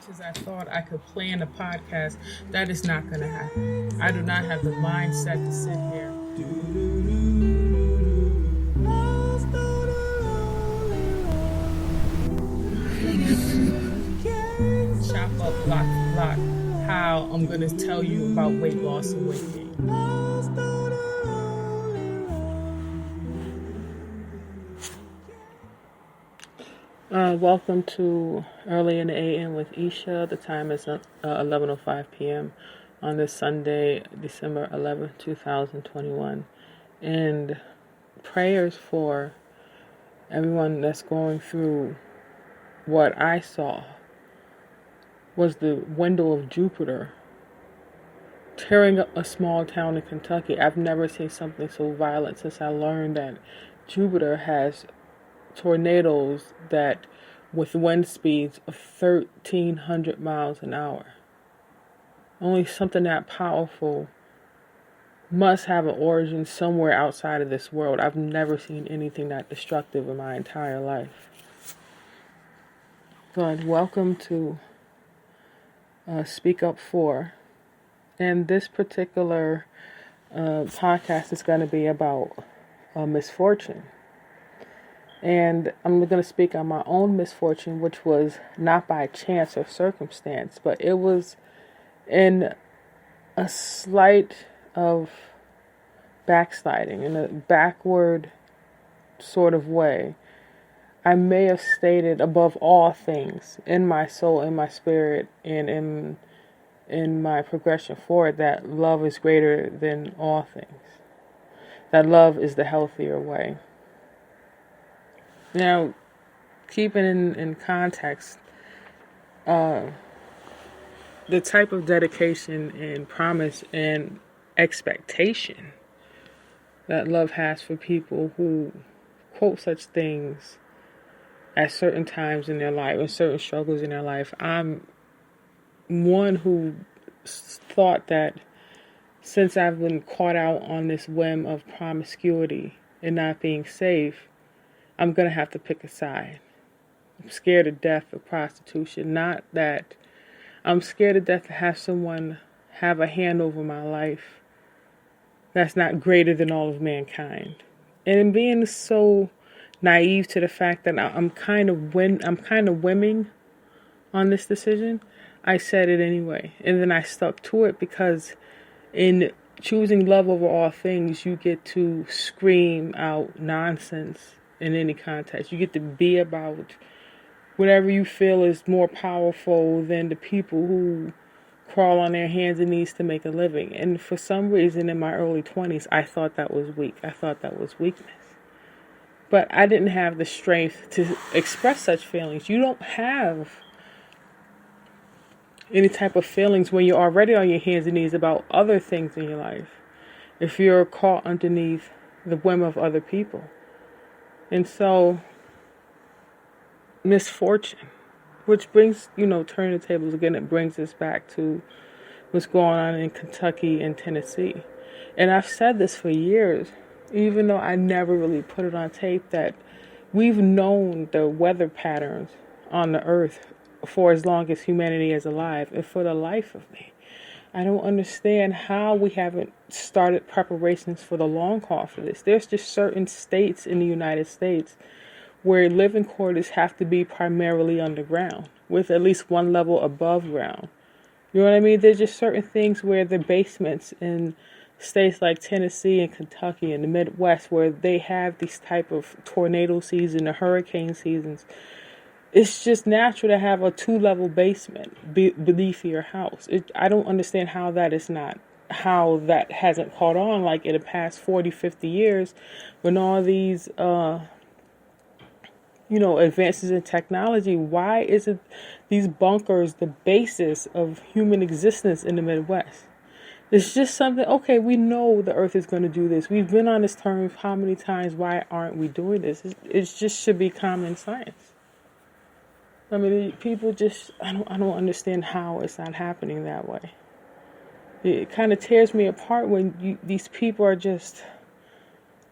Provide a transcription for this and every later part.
much as I thought I could plan a podcast, that is not going to happen. I do not have the mindset to sit here. Chop up block for block how I'm going to tell you about weight loss and weight gain. Welcome to Early in the AM with Isha. The time is 11:05 p.m. on this Sunday, December 11th, 2021. And prayers for everyone that's going through what I saw was the window of Jupiter tearing up a small town in Kentucky. I've never seen something so violent since I learned that Jupiter has tornadoes that with wind speeds of 1,300 miles an hour. Only something that powerful must have an origin somewhere outside of this world. I've never seen anything that destructive in my entire life. But welcome to Speak Up For. And this particular podcast is going to be about misfortune. And I'm going to speak on my own misfortune, which was not by chance or circumstance, but it was in a slight of backsliding, in a backward sort of way. I may have stated above all things in my soul, in my spirit, and in my progression forward that love is greater than all things. That love is the healthier way. Now, keeping in context, the type of dedication and promise and expectation that love has for people who quote such things at certain times in their life, and certain struggles in their life. I'm one who thought that since I've been caught out on this whim of promiscuity and not being safe, I'm going to have to pick a side. I'm scared to death of prostitution. Not that I'm scared to death to have someone have a hand over my life that's not greater than all of mankind. And in being so naive to the fact that I'm kind of whimming on this decision, I said it anyway. And then I stuck to it because in choosing love over all things, you get to scream out nonsense in any context. You get to be about whatever you feel is more powerful than the people who crawl on their hands and knees to make a living. And for some reason in my early 20s, I thought that was weak. I thought that was weakness. But I didn't have the strength to express such feelings. You don't have any type of feelings when you're already on your hands and knees about other things in your life, if you're caught underneath the whim of other people. And so, misfortune, which brings, turning the tables again, it brings us back to what's going on in Kentucky and Tennessee. And I've said this for years, even though I never really put it on tape, that we've known the weather patterns on the earth for as long as humanity is alive. And for the life of me, I don't understand how we haven't started preparations for the long haul for this. There's just certain states in the United States where living quarters have to be primarily underground, with at least one level above ground. You know what I mean? There's just certain things where the basements in states like Tennessee and Kentucky and the Midwest, where they have these type of tornado season or hurricane seasons, it's just natural to have a 2-level basement beneath your house. I don't understand how that hasn't caught on like in the past 40, 50 years when all these, advances in technology. Why isn't these bunkers the basis of human existence in the Midwest? It's just something, okay, we know the earth is going to do this. We've been on this term how many times? Why aren't we doing this? It just should be common science. I mean, people just, I don't understand how it's not happening that way. It kind of tears me apart when these people are just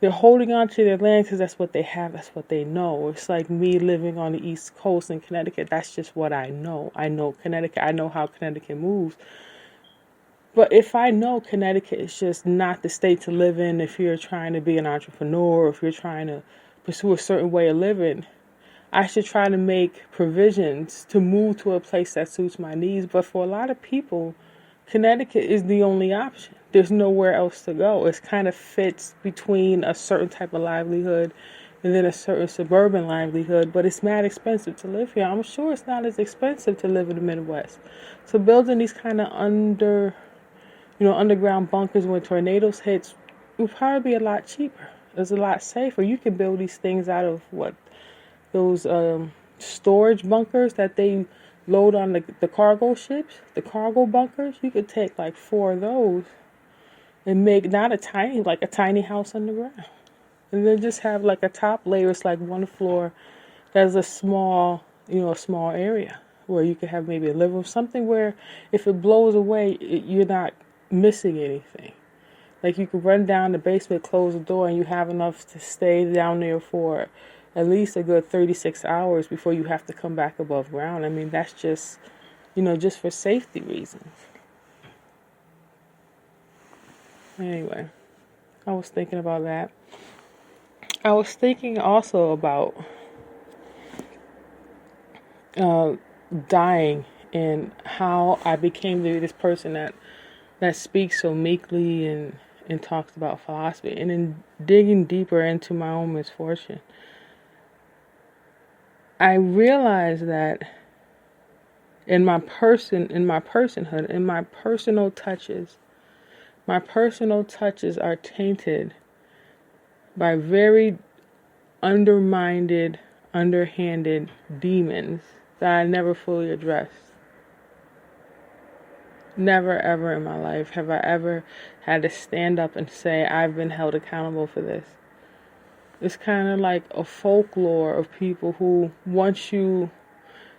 They're holding on to their land because that's what they have. That's what they know. It's like me living on the East Coast in Connecticut. That's just what I know. I know Connecticut. I know how Connecticut moves. But if I know Connecticut is just not the state to live in, if you're trying to be an entrepreneur, if you're trying to pursue a certain way of living, I should try to make provisions to move to a place that suits my needs. But for a lot of people, Connecticut is the only option. There's nowhere else to go. It kind of fits between a certain type of livelihood and then a certain suburban livelihood, but it's mad expensive to live here. I'm sure it's not as expensive to live in the Midwest. So building these kind of underground bunkers when tornadoes hits would probably be a lot cheaper. It's a lot safer. You can build these things out of those storage bunkers that they load on the cargo ships, the cargo bunkers. You could take like 4 of those and make not a tiny house underground. And then just have like a top layer, it's like one floor. There's a small area where you could have maybe a living room, something where if it blows away, you're not missing anything. Like you could run down the basement, close the door, and you have enough to stay down there for at least a good 36 hours before you have to come back above ground. I mean, that's just for safety reasons. Anyway, I was thinking about that. I was thinking also about dying and how I became this person that speaks so meekly and talks about philosophy, and in digging deeper into my own misfortune, I realized that in my personhood, in my personal touches are tainted by very underhanded demons that I never fully addressed. Never ever in my life have I ever had to stand up and say I've been held accountable for this. It's kind of like a folklore of people who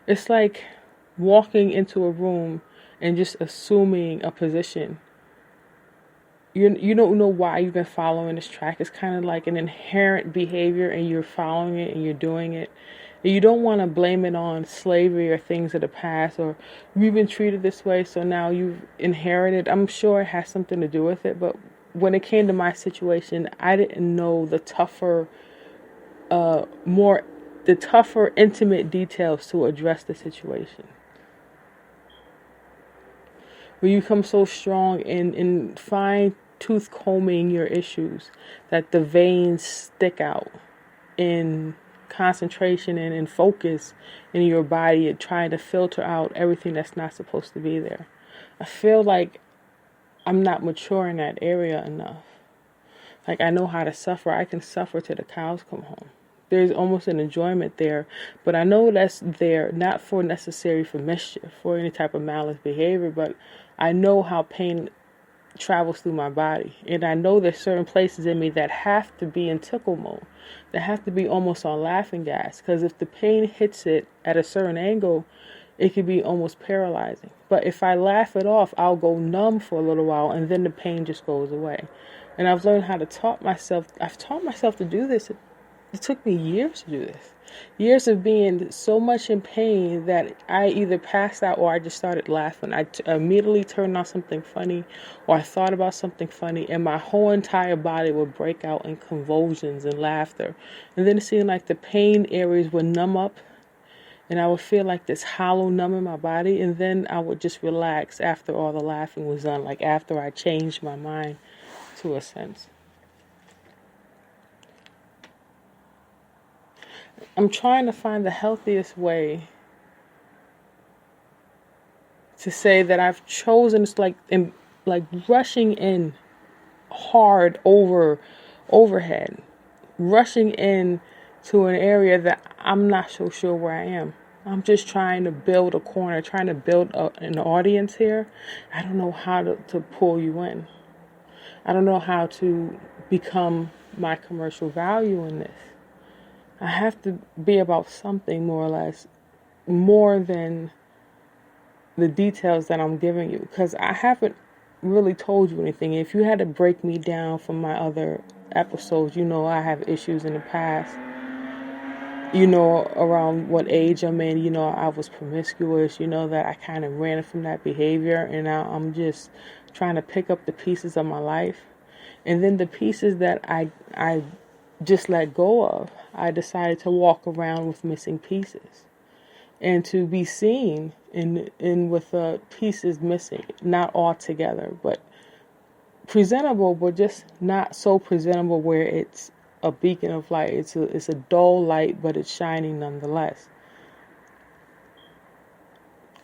it's like walking into a room and just assuming a position. You don't know why you've been following this track. It's kind of like an inherent behavior and you're following it and you're doing it. And you don't want to blame it on slavery or things of the past or you've been treated this way so now you've inherited. I'm sure it has something to do with it, but when it came to my situation, I didn't know the tougher intimate details to address the situation. When you become so strong in fine tooth combing your issues that the veins stick out in concentration and in focus in your body and trying to filter out everything that's not supposed to be there. I feel like I'm not mature in that area enough. Like I know how to suffer. I can suffer till the cows come home. There's almost an enjoyment there, but I know that's there not for mischief, for any type of malice behavior, but I know how pain travels through my body. And I know there's certain places in me that have to be in tickle mode, that have to be almost on laughing gas. Because if the pain hits it at a certain angle, it can be almost paralyzing. But if I laugh it off, I'll go numb for a little while and then the pain just goes away. And I've learned how to I've taught myself to do this. It took me years to do this. Years of being so much in pain that I either passed out or I just started laughing. I immediately turned on something funny or I thought about something funny and my whole entire body would break out in convulsions and laughter. And then it seemed like the pain areas would numb up and I would feel like this hollow numb in my body, and then I would just relax after all the laughing was done, like after I changed my mind to a sense. I'm trying to find the healthiest way to say that I've chosen. It's like rushing in hard overhead, rushing in to an area that I'm not so sure where I am. I'm just trying to build a corner, trying to build an audience here. I don't know how to pull you in. I don't know how to become my commercial value in this. I have to be about something more or less, more than the details that I'm giving you. Because I haven't really told you anything. If you had to break me down from my other episodes, I have issues in the past. Around what age I'm in, I was promiscuous, that I kind of ran from that behavior, and now I'm just trying to pick up the pieces of my life. And then the pieces that I just let go of, I decided to walk around with missing pieces and to be seen in with the pieces missing, not all together, but presentable, but just not so presentable where it's a beacon of light. It's a dull light, but it's shining nonetheless.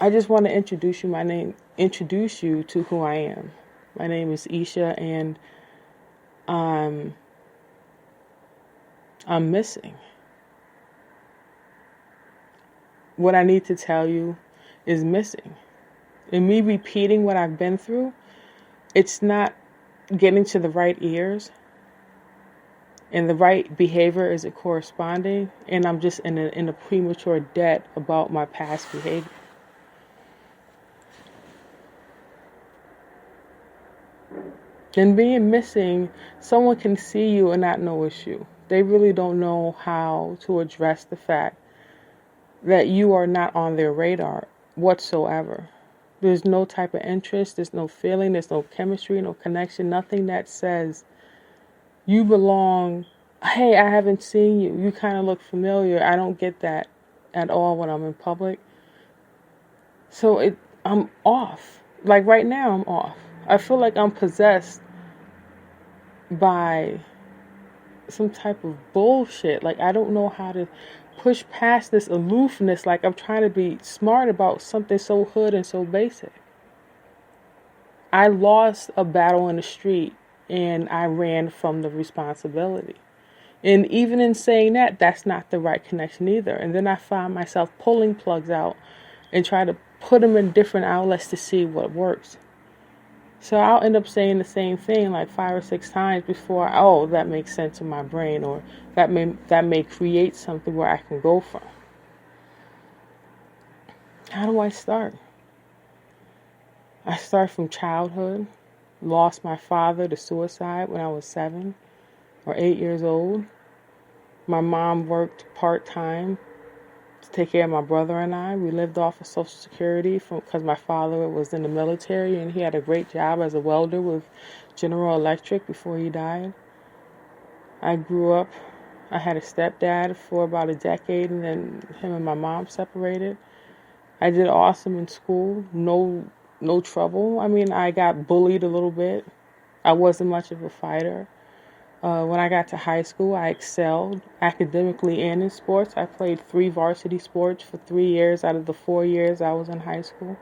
I just want to introduce you to who I am. My name is Isha, and I'm missing. What I need to tell you is missing. And me repeating what I've been through, it's not getting to the right ears, and the right behavior isn't corresponding, and I'm just in a premature debt about my past behavior. And being missing, someone can see you and not know it's you. They really don't know how to address the fact that you are not on their radar whatsoever. There's no type of interest, there's no feeling, there's no chemistry, no connection, nothing that says you belong. Hey, I haven't seen you. You kind of look familiar. I don't get that at all when I'm in public. So I'm off. Like right now, I'm off. I feel like I'm possessed by some type of bullshit. Like I don't know how to push past this aloofness. Like I'm trying to be smart about something so hood and so basic. I lost a battle in the street and I ran from the responsibility. And even in saying that, that's not the right connection either. And then I find myself pulling plugs out and try to put them in different outlets to see what works. So I'll end up saying the same thing like 5 or 6 times before, that makes sense in my brain, or that may create something where I can go from. How do I start? I start from childhood. Lost my father to suicide when I was 7 or 8 years old. My mom worked part-time to take care of my brother and I. We lived off of Social Security because my father was in the military and he had a great job as a welder with General Electric before he died. I grew up, I had a stepdad for about a decade, and then him and my mom separated. I did awesome in school, no trouble. I mean, I got bullied a little bit. I wasn't much of a fighter. When I got to high school, I excelled academically and in sports. I played 3 varsity sports for 3 years out of the 4 years I was in high school.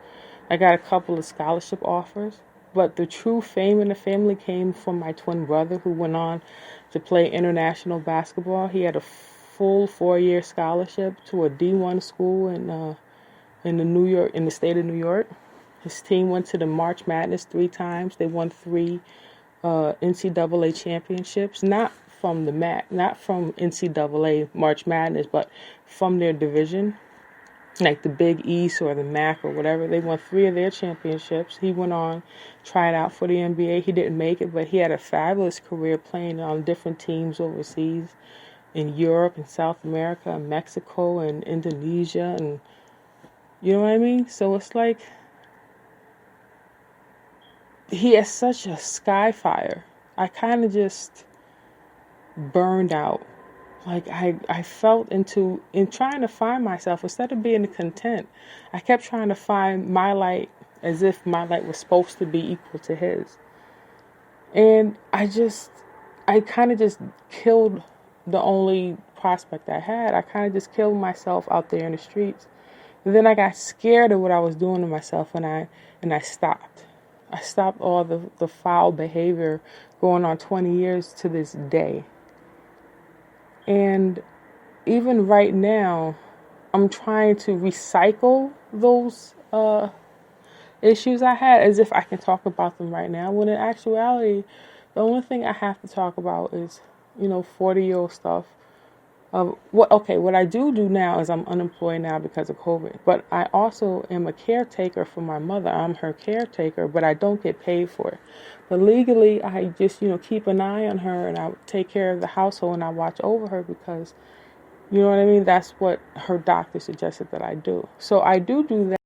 I got a couple of scholarship offers. But the true fame in the family came from my twin brother, who went on to play international basketball. He had a full 4-year scholarship to a D1 school in the state of New York. His team went to the March Madness 3 times. They won 3 NCAA championships, not from NCAA March Madness, but from their division, like the Big East or the MAC or whatever. They won 3 of their championships. He went on, tried out for the NBA. He didn't make it, but he had a fabulous career playing on different teams overseas in Europe and South America and Mexico and Indonesia, and you know what I mean? So it's like he has such a sky fire. I kind of just burned out. Like I felt in trying to find myself, instead of being content, I kept trying to find my light as if my light was supposed to be equal to his. And I kind of just killed the only prospect I had. I kind of just killed myself out there in the streets. And then I got scared of what I was doing to myself, and I stopped. I stopped all the foul behavior going on 20 years to this day. And even right now, I'm trying to recycle those issues I had as if I can talk about them right now, when in actuality, the only thing I have to talk about is, 40-year-old stuff. What I do now is I'm unemployed now because of COVID, but I also am a caretaker for my mother. I'm her caretaker, but I don't get paid for it. But legally, I just, keep an eye on her, and I take care of the household, and I watch over her because, you know what I mean? That's what her doctor suggested that I do. So I do that.